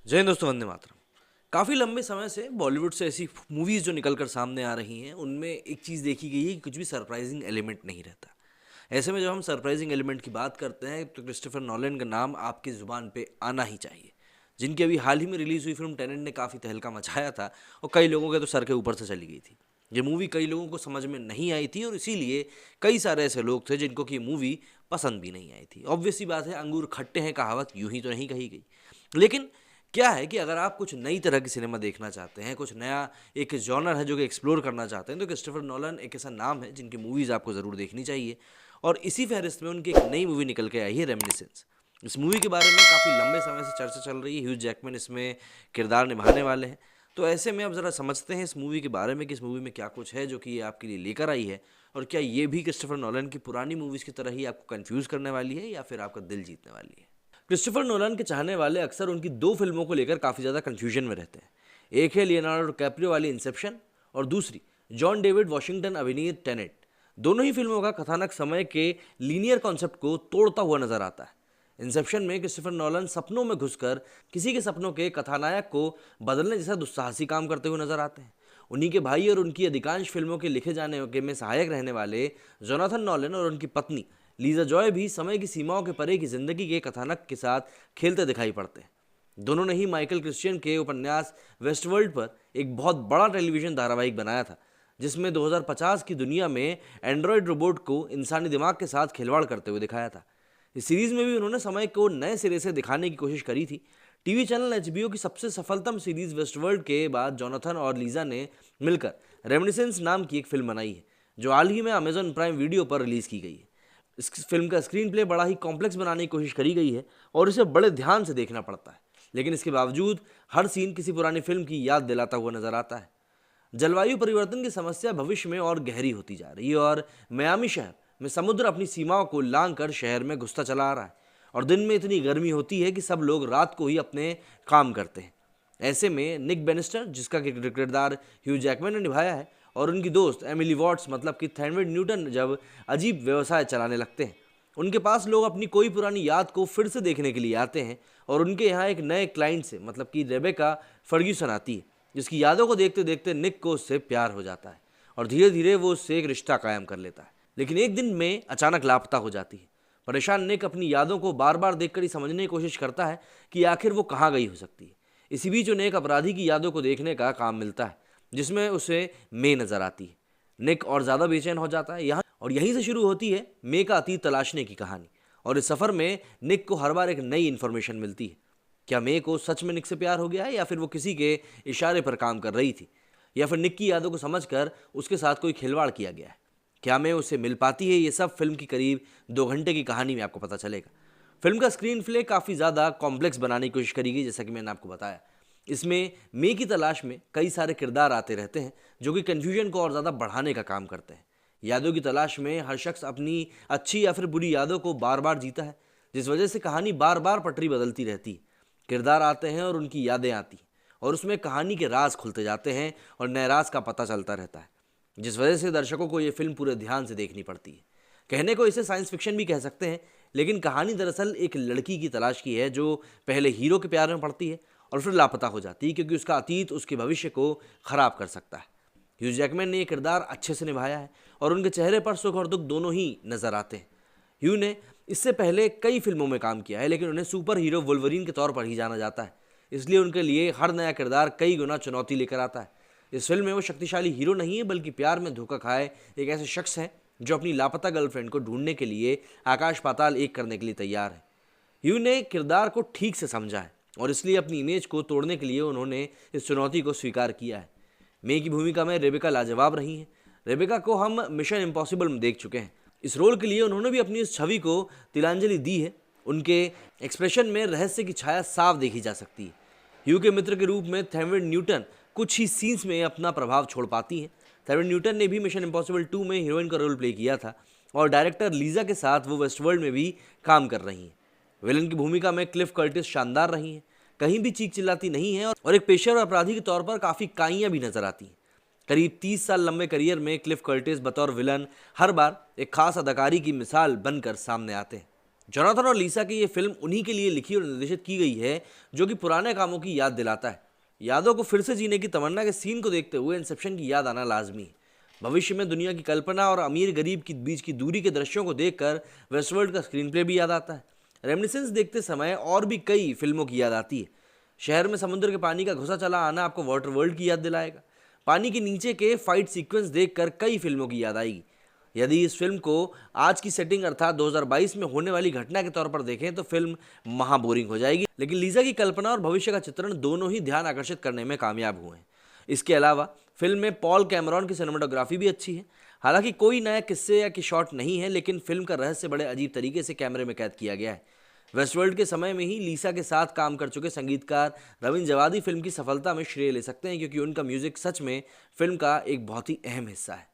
जय हिंद दोस्तों, वंदे मातरम। काफ़ी लंबे समय से बॉलीवुड से ऐसी मूवीज़ जो निकल कर सामने आ रही हैं, उनमें एक चीज़ देखी गई है कि कुछ भी सरप्राइजिंग एलिमेंट नहीं रहता। ऐसे में जब हम सरप्राइजिंग एलिमेंट की बात करते हैं तो क्रिस्टोफर नॉलन का नाम आपकी ज़ुबान पे आना ही चाहिए, जिनकी अभी हाल ही में रिलीज़ हुई फिल्म टेनेंट ने काफ़ी तहलका मचाया था और कई लोगों के तो सर के ऊपर से चली गई थी। ये मूवी कई लोगों को समझ में नहीं आई थी और इसीलिए कई सारे ऐसे लोग थे जिनको कि मूवी पसंद भी नहीं आई थी। ऑब्वियस सी बात है, अंगूर खट्टे हैं कहावत यूं ही तो नहीं कही गई। लेकिन क्या है कि अगर आप कुछ नई तरह की सिनेमा देखना चाहते हैं, कुछ नया एक जॉनर है जो कि एक्सप्लोर करना चाहते हैं, तो क्रिस्टोफर नॉलन एक ऐसा नाम है जिनकी मूवीज़ आपको ज़रूर देखनी चाहिए। और इसी फहरिस्त में उनकी एक नई मूवी निकल के आई है, रेमिनिसेंस। इस मूवी के बारे में काफ़ी लंबे समय से चर्चा चल रही है। ह्यूज जैकमैन इसमें किरदार निभाने वाले हैं। तो ऐसे में अब ज़रा समझते हैं इस मूवी के बारे में कि इस मूवी में क्या कुछ है जो कि ये आपके लिए लेकर आई है, और क्या ये भी क्रिस्टोफर नॉलन की पुरानी मूवीज़ की तरह ही आपको कंफ्यूज करने वाली है या फिर आपका दिल जीतने वाली है। क्रिस्टोफर नोलन के चाहने वाले अक्सर उनकी दो फिल्मों को लेकर काफ़ी ज़्यादा कन्फ्यूजन में रहते हैं। एक है लियोनार्डो कैप्रियो वाली इंसेप्शन, और दूसरी जॉन डेविड वॉशिंगटन अभिनीत टेनेट। दोनों ही फिल्मों का कथानक समय के लीनियर कॉन्सेप्ट को तोड़ता हुआ नजर आता है। इंसेप्शन में क्रिस्टोफर नोलन सपनों में घुसकर किसी के सपनों के कथानायक को बदलने जैसा दुस्साहसी काम करते हुए नजर आते हैं। उन्हीं के भाई और उनकी अधिकांश फिल्मों के लिखे जाने के में सहायक रहने वाले जोनाथन नॉलन और उनकी पत्नी लीजा जॉय भी समय की सीमाओं के परे की जिंदगी के कथानक के साथ खेलते दिखाई पड़ते हैं। दोनों ने ही माइकल क्रिश्चियन के उपन्यास वेस्टवर्ल्ड पर एक बहुत बड़ा टेलीविजन धारावाहिक बनाया था, जिसमें 2050 की दुनिया में एंड्रॉयड रोबोट को इंसानी दिमाग के साथ खिलवाड़ करते हुए दिखाया था। इस सीरीज में भी उन्होंने समय को नए सिरे से दिखाने की कोशिश करी थी। टीवी चैनल एचबीओ की सबसे सफलतम सीरीज वेस्टवर्ल्ड के बाद जोनाथन और लीजा ने मिलकर रेमिनिसेंस नाम की एक फिल्म बनाई है, जो हाल ही में अमेजॉन प्राइम वीडियो पर रिलीज की गई है। इस फिल्म का स्क्रीन प्ले बड़ा ही कॉम्प्लेक्स बनाने की कोशिश करी गई है और इसे बड़े ध्यान से देखना पड़ता है, लेकिन इसके बावजूद हर सीन किसी पुरानी फिल्म की याद दिलाता हुआ नजर आता है। जलवायु परिवर्तन की समस्या भविष्य में और गहरी होती जा रही है और मियामी शहर में समुद्र अपनी सीमाओं को लांघ कर शहर में घुसता चला आ रहा है, और दिन में इतनी गर्मी होती है कि सब लोग रात को ही अपने काम करते हैं। ऐसे में निक बेनिस्टर, जिसका किरदार ह्यू जैकमैन ने निभाया है, और उनकी दोस्त एमिली वॉट्स मतलब कि थैनवेड न्यूटन जब अजीब व्यवसाय चलाने लगते हैं। उनके पास लोग अपनी कोई पुरानी याद को फिर से देखने के लिए आते हैं, और उनके यहाँ एक नए क्लाइंट से मतलब कि रेबेका फर्ग्यूसन आती है, जिसकी यादों को देखते देखते निक को उससे प्यार हो जाता है और धीरे धीरे वो उससे एक रिश्ता कायम कर लेता है। लेकिन एक दिन में अचानक लापता हो जाती है। परेशान निक अपनी यादों को बार बार देखकर ही समझने की कोशिश करता है कि आखिर वो कहाँ गई हो सकती है। इसी बीच उन्हें एक अपराधी की यादों को देखने का काम मिलता है, जिसमें उसे मे नजर आती है। निक और ज़्यादा बेचैन हो जाता है यहाँ, और यहीं से शुरू होती है मे का अतीत तलाशने की कहानी। और इस सफ़र में निक को हर बार एक नई इन्फॉर्मेशन मिलती है। क्या मे को सच में निक से प्यार हो गया है, या फिर वो किसी के इशारे पर काम कर रही थी, या फिर निक की यादों को समझकर उसके साथ कोई खिलवाड़ किया गया है। क्या मे उससे मिल पाती है, ये सब फिल्म की करीब 2 घंटे की कहानी में आपको पता चलेगा। फिल्म का स्क्रीन प्ले काफ़ी ज़्यादा कॉम्प्लेक्स बनाने की कोशिश करी गई, जैसा कि मैंने आपको बताया। इसमें मे की तलाश में कई सारे किरदार आते रहते हैं जो कि कन्फ्यूजन को और ज़्यादा बढ़ाने का काम करते हैं। यादों की तलाश में हर शख्स अपनी अच्छी या फिर बुरी यादों को बार बार जीता है, जिस वजह से कहानी बार बार पटरी बदलती रहती है। किरदार आते हैं और उनकी यादें आती हैं, और उसमें कहानी के राज खुलते जाते हैं और नए राज का पता चलता रहता है, जिस वजह से दर्शकों को ये फिल्म पूरे ध्यान से देखनी पड़ती है। कहने को इसे साइंस फिक्शन भी कह सकते हैं, लेकिन कहानी दरअसल एक लड़की की तलाश की है जो पहले हीरो के प्यार में पड़ती है और फिर लापता हो जाती है, क्योंकि उसका अतीत उसके भविष्य को खराब कर सकता है। ह्यू जैकमैन ने ये किरदार अच्छे से निभाया है और उनके चेहरे पर सुख और दुख दोनों ही नजर आते हैं। ह्यू ने इससे पहले कई फिल्मों में काम किया है, लेकिन उन्हें सुपर हीरो वुल्वरीन के तौर पर ही जाना जाता है, इसलिए उनके लिए हर नया किरदार कई गुना चुनौती लेकर आता है। इस फिल्म में वो शक्तिशाली हीरो नहीं है, बल्कि प्यार में धोखा खाए एक ऐसे शख्स हैं जो अपनी लापता गर्लफ्रेंड को ढूंढने के लिए आकाश पाताल एक करने के लिए तैयार है। ह्यू ने किरदार को ठीक से समझा है और इसलिए अपनी इमेज को तोड़ने के लिए उन्होंने इस चुनौती को स्वीकार किया है। मे की भूमिका में रेबेका लाजवाब रही हैं। रेबेका को हम मिशन इम्पॉसिबल में देख चुके हैं। इस रोल के लिए उन्होंने भी अपनी इस छवि को तिलांजलि दी है। उनके एक्सप्रेशन में रहस्य की छाया साफ देखी जा सकती है। ह्यू के मित्र के रूप में थैनवेड न्यूटन कुछ ही सीन्स में अपना प्रभाव छोड़ पाती हैं। थैनवेड न्यूटन ने भी मिशन इम्पॉसिबल 2 में हीरोइन का रोल प्ले किया था, और डायरेक्टर लीजा के साथ वो वेस्टवर्ल्ड में भी काम कर रही हैं। विलन की भूमिका में क्लिफ कर्टिस शानदार रही हैं, कहीं भी चीख चिल्लाती नहीं है और एक पेशेवर अपराधी के तौर पर काफ़ी काइयाँ भी नजर आती हैं। करीब 30 साल लंबे करियर में क्लिफ कर्टिस बतौर विलन हर बार एक खास अदाकारी की मिसाल बनकर सामने आते हैं। जोनाथन और लीसा की ये फिल्म उन्हीं के लिए लिखी और निर्देशित की गई है जो कि पुराने कामों की याद दिलाता है। यादों को फिर से जीने की तमन्ना के सीन को देखते हुए इंसेप्शन की याद आना लाजमी है। भविष्य में दुनिया की कल्पना और अमीर गरीब के बीच की दूरी के दृश्यों को देखकर वेस्टवर्ल्ड का स्क्रीन प्ले भी याद आता है। रेमिनिसेंस देखते समय और भी कई फिल्मों की याद आती है। शहर में समुद्र के पानी का घुसा चला आना आपको वाटर वर्ल्ड की याद दिलाएगा। पानी के नीचे के फाइट सीक्वेंस देखकर कई फिल्मों की याद आएगी। यदि इस फिल्म को आज की सेटिंग अर्थात 2022 में होने वाली घटना के तौर पर देखें तो फिल्म महा बोरिंग हो जाएगी, लेकिन लीजा की कल्पना और भविष्य का चित्रण दोनों ही ध्यान आकर्षित करने में कामयाब हुए हैं। इसके अलावा फिल्म में पॉल कैमरॉन की सिनेमाटोग्राफी भी अच्छी है। हालांकि कोई नया किस्से या कि शॉट नहीं है, लेकिन फिल्म का रहस्य बड़े अजीब तरीके से कैमरे में कैद किया गया है। वेस्टवर्ल्ड के समय में ही लीसा के साथ काम कर चुके संगीतकार रवीन जवादी फिल्म की सफलता में श्रेय ले सकते हैं, क्योंकि उनका म्यूजिक सच में फिल्म का एक बहुत ही अहम हिस्सा है।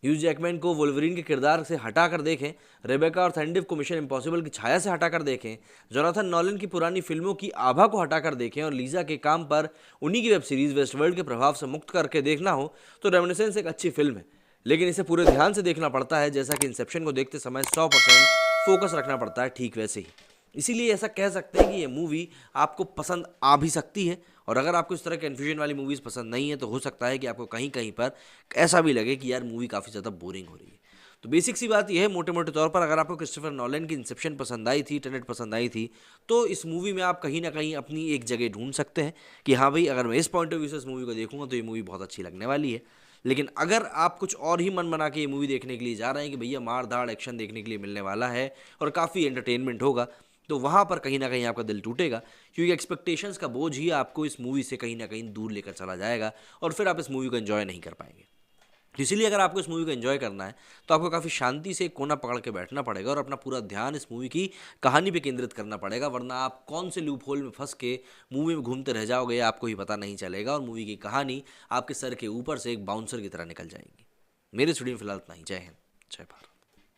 ह्यूज जैकमैन को वोल्वरिन के किरदार से हटाकर देखें, रेबेका और थैंडिव को मिशन इम्पॉसिबल की छाया से हटाकर देखें, जोनाथन नॉलन की पुरानी फिल्मों की आभा को हटाकर देखें और लीजा के काम पर उन्हीं की वेब सीरीज वेस्टवर्ल्ड के प्रभाव से मुक्त करके देखना हो तो रेमिनिसेंस एक अच्छी फिल्म है, लेकिन इसे पूरे ध्यान से देखना पड़ता है। जैसा कि इंसेप्शन को देखते समय 100% फोकस रखना पड़ता है, ठीक वैसे ही। इसीलिए ऐसा कह सकते हैं कि ये मूवी आपको पसंद आ भी सकती है, और अगर आपको इस तरह कन्फ्यूजन वाली मूवीज़ पसंद नहीं है तो हो सकता है कि आपको कहीं कहीं पर ऐसा भी लगे कि यार मूवी काफ़ी ज़्यादा बोरिंग हो रही है। तो बेसिक सी बात यह है मोटे मोटे तौर पर, अगर आपको क्रिस्टोफर नॉलन की इंसेप्शन पसंद आई थी, टेनेट पसंद आई थी, तो इस मूवी में आप कहीं ना कहीं अपनी एक जगह ढूंढ सकते हैं कि हाँ भाई, अगर मैं इस पॉइंट ऑफ व्यू से इस मूवी को देखूंगा तो ये मूवी बहुत अच्छी लगने वाली है। लेकिन अगर आप कुछ और ही मन बना के ये मूवी देखने के लिए जा रहे हैं कि भैया मार धाड़ एक्शन देखने के लिए मिलने वाला है और काफ़ी एंटरटेनमेंट होगा, तो वहाँ पर कहीं ना कहीं आपका दिल टूटेगा, क्योंकि एक्सपेक्टेशंस का बोझ ही आपको इस मूवी से कहीं ना कहीं दूर लेकर चला जाएगा और फिर आप इस मूवी को एंजॉय नहीं कर पाएंगे। तो इसीलिए अगर आपको इस मूवी को एंजॉय करना है तो आपको काफ़ी शांति से एक कोना पकड़ के बैठना पड़ेगा और अपना पूरा ध्यान इस मूवी की कहानी पे केंद्रित करना पड़ेगा, वरना आप कौन से लूप होल में फंस के मूवी में घूमते रह जाओगे आपको ही पता नहीं चलेगा और मूवी की कहानी आपके सर के ऊपर से एक बाउंसर की तरह निकल जाएगी। मेरे स्टूडियो में फिलहाल इतना ही। जय हिंद, जय भारत।